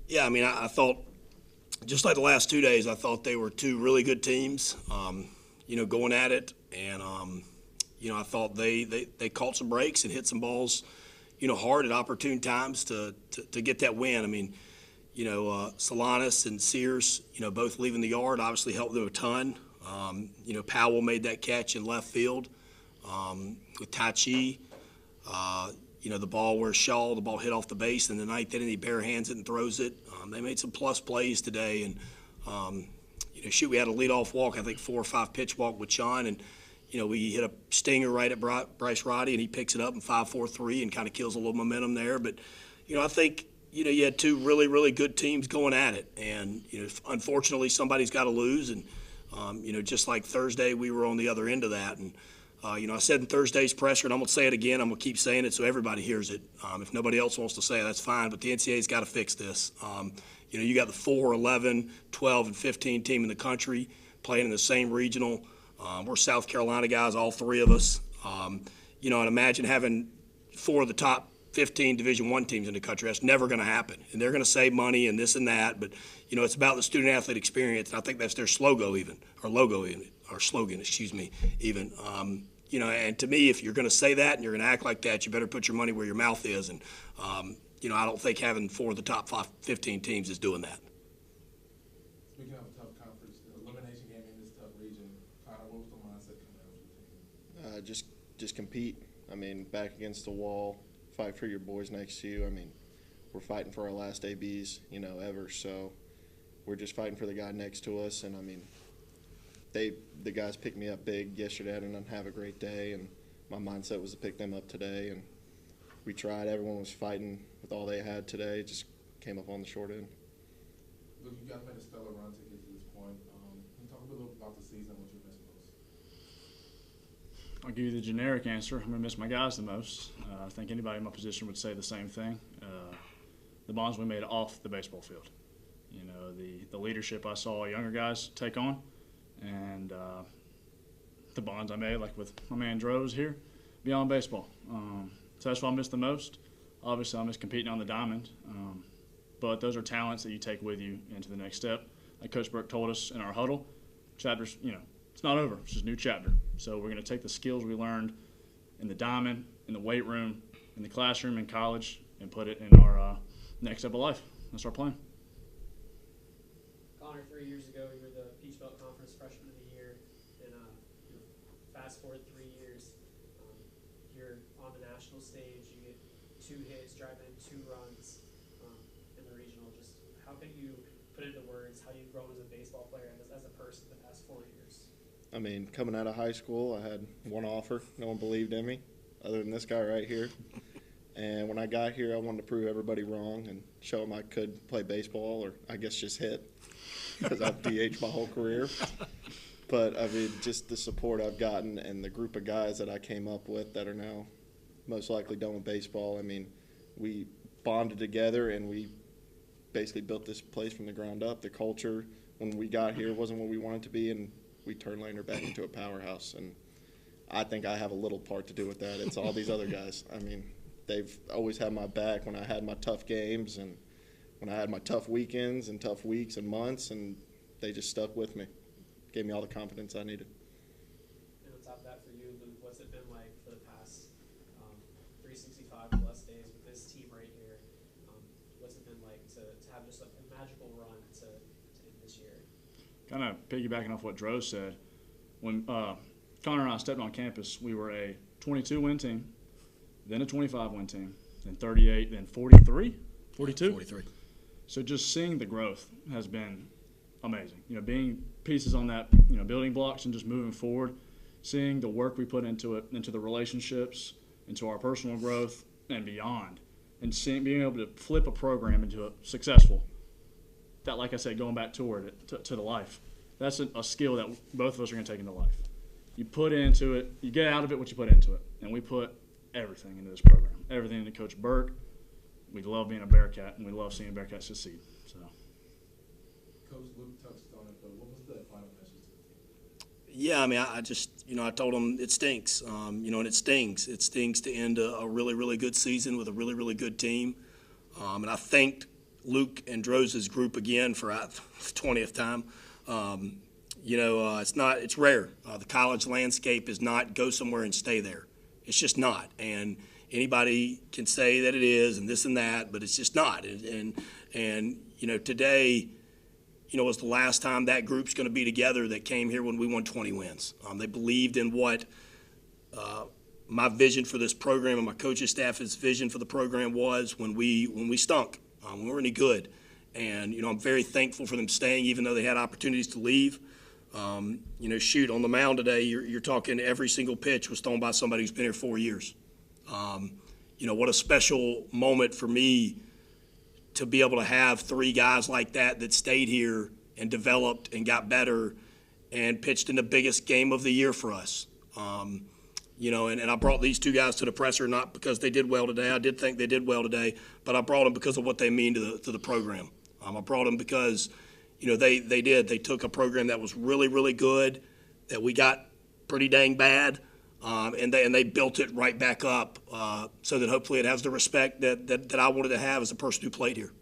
Yeah, I mean, I thought, just like the last 2 days, I thought they were two really good teams, going at it. And, I thought they caught some breaks and hit some balls, hard at opportune times to get that win. I mean, Solanas and Sears, both leaving the yard obviously helped them a ton. Powell made that catch in left field with Tachi. The ball where the ball hit off the base in the ninth inning, he bare hands it and throws it. They made some plus plays today, and we had a leadoff walk, I think 4 or 5 pitch walk with Sean, and we hit a stinger right at Bryce Roddy, and he picks it up in 5-4-3 and kind of kills a little momentum there. But I think you had two really really good teams going at it, and unfortunately somebody's got to lose, and just like Thursday we were on the other end of that, and. I said in Thursday's presser, and I'm going to say it again. I'm going to keep saying it so everybody hears it. If nobody else wants to say it, that's fine. But the NCAA's got to fix this. You got the 4, 11, 12, and 15 team in the country playing in the same regional. We're South Carolina guys, all three of us. And imagine having 4 of the top 15 Division I teams in the country. That's never going to happen. And they're going to save money and this and that. But, it's about the student-athlete experience. And I think that's their slogan even. And to me, if you're going to say that and you're going to act like that, you better put your money where your mouth is. And, I don't think having 4 of the top 15 teams is doing that. Speaking of a tough conference, the elimination game in this tough region, Connor, what was the mindset coming out of the team? Just compete. I mean, back against the wall, fight for your boys next to you. I mean, we're fighting for our last ABs, ever. So we're just fighting for the guy next to us. And, I mean, the guys picked me up big yesterday. I didn't have a great day, and my mindset was to pick them up today. And we tried. Everyone was fighting with all they had today. Just came up on the short end. Look, you guys made a stellar run to get to this point. Can you talk a little about the season and what you missed most? I'll give you the generic answer. I'm going to miss my guys the most. I think anybody in my position would say the same thing. The bonds we made off the baseball field. The leadership I saw younger guys take on, and the bonds I made, like with my man Droze here, beyond baseball. So that's what I miss the most. Obviously, I miss competing on the diamond, but those are talents that you take with you into the next step. Like Coach Burke told us in our huddle, chapters, it's not over. It's just a new chapter. So we're going to take the skills we learned in the diamond, in the weight room, in the classroom, in college, and put it in our next step of life. That's our plan. Connor, 3 years ago, you were the Peach Belt Conference Freshman of the Year, and fast forward 3 years, you're on the national stage, you get 2 hits, driving in 2 runs in the regional. Just how can you put into words how you've grown as a baseball player and as a person the past 4 years? I mean, coming out of high school, I had one offer. No one believed in me, other than this guy right here. And when I got here, I wanted to prove everybody wrong and show them I could play baseball, or I guess just hit, because I've DH'd my whole career. But, I mean, just the support I've gotten and the group of guys that I came up with that are now most likely done with baseball. I mean, we bonded together and we basically built this place from the ground up. The culture, when we got here, wasn't what we wanted to be, and we turned Lander back into a powerhouse. And I think I have a little part to do with that. It's all these other guys. I mean, they've always had my back when I had my tough games and when I had my tough weekends and tough weeks and months, and they just stuck with me. Gave me all the confidence I needed. And on top of that, for you, Luke, what's it been like for the past 365 plus days with this team right here? What's it been like to have just a magical run to end this year? Kind of piggybacking off what Droze said, when Connor and I stepped on campus, we were a 22-win team, then a 25-win team, then 38, then 43, 42? 43. So just seeing the growth has been amazing. Being pieces on that, building blocks and just moving forward, seeing the work we put into it, into the relationships, into our personal growth and beyond, and being able to flip a program into a successful. That, like I said, going back toward it, to the life. That's a skill that both of us are going to take into life. You put into it, you get out of it what you put into it. And we put everything into this program, everything into Coach Burke. We love being a Bearcat, and we love seeing Bearcats succeed. So. Coach Luke touched on it, but what was the final message to the team? Yeah, I mean, I just, I told them it stinks, and it stings. It stings to end a really, really good season with a really, really good team. And I thanked Luke and Droze's group again for the 20th time. It's rare. The college landscape is not go somewhere and stay there. It's just not. And anybody can say that it is and this and that, but it's just not. And today, was the last time that group's going to be together that came here when we won 20 wins. They believed in what my vision for this program and my coaching staff's vision for the program was when we stunk, when we weren't any good. And, I'm very thankful for them staying even though they had opportunities to leave. On the mound today, you're talking every single pitch was thrown by somebody who's been here 4 years. What a special moment for me to be able to have 3 guys like that stayed here and developed and got better and pitched in the biggest game of the year for us. And I brought these 2 guys to the presser not because they did well today. I did think they did well today, but I brought them because of what they mean to the program. I brought them because, they took a program that was really, really good, that we got pretty dang bad, and they built it right back up so that hopefully it has the respect that I wanted to have as a person who played here.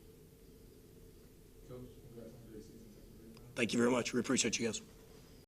Coach, congrats on a great season. Thank you very much. We appreciate you guys.